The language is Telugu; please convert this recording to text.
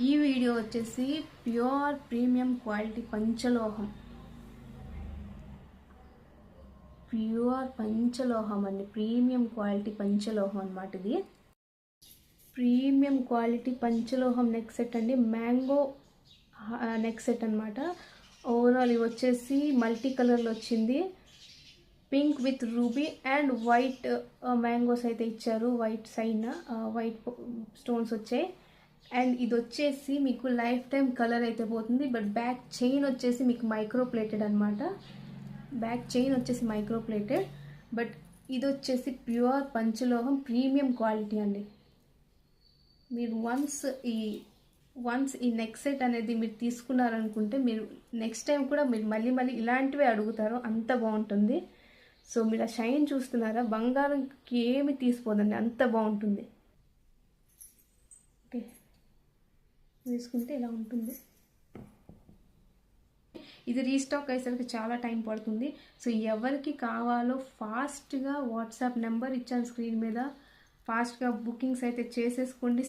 ఈ వీడియో వచ్చేసి ప్యూర్ ప్రీమియం క్వాలిటీ పంచలోహం, ప్యూర్ పంచలోహం అండి. ప్రీమియం క్వాలిటీ పంచలోహం అన్నమాట. ఇది ప్రీమియం క్వాలిటీ పంచలోహం నెక్ సెట్ అండి. మ్యాంగో నెక్ సెట్ అనమాట. ఓవరాల్ ఇవి వచ్చేసి మల్టీ కలర్లో వచ్చింది. Pink with ruby and white mangoes అయితే ఇచ్చారు. వైట్ సైన్ వైట్ స్టోన్స్ వచ్చాయి. అండ్ ఇది వచ్చేసి మీకు లైఫ్ టైం కలర్ అయితే పోతుంది. బట్ బ్యాక్ చైన్ వచ్చేసి మీకు మైక్రో ప్లేటెడ్ అనమాట. బ్యాక్ చైన్ వచ్చేసి మైక్రో ప్లేటెడ్. బట్ ఇది వచ్చేసి ప్యూర్ పంచలోహం ప్రీమియం క్వాలిటీ అండి. మీరు వన్స్ ఈ నెక్ సెట్ అనేది మీరు తీసుకున్నారనుకుంటే మీరు నెక్స్ట్ టైం కూడా మీరు మళ్ళీ ఇలాంటివే అడుగుతారు, అంత బాగుంటుంది. సో మీరు ఆ షైన్ చూస్తున్నారా, బంగారంకి ఏమి తీసిపోదండి, అంత బాగుంటుంది. ఓకే, వేసుకుంటే ఇలా ఉంటుంది. ఇది రీస్టాక్ అయ్యేసరికి చాలా టైం పడుతుంది. సో ఎవరికి కావాలో ఫాస్ట్గా వాట్సాప్ నెంబర్ ఇచ్చాను స్క్రీన్ మీద, ఫాస్ట్గా బుకింగ్స్ అయితే చేసేసుకోండి.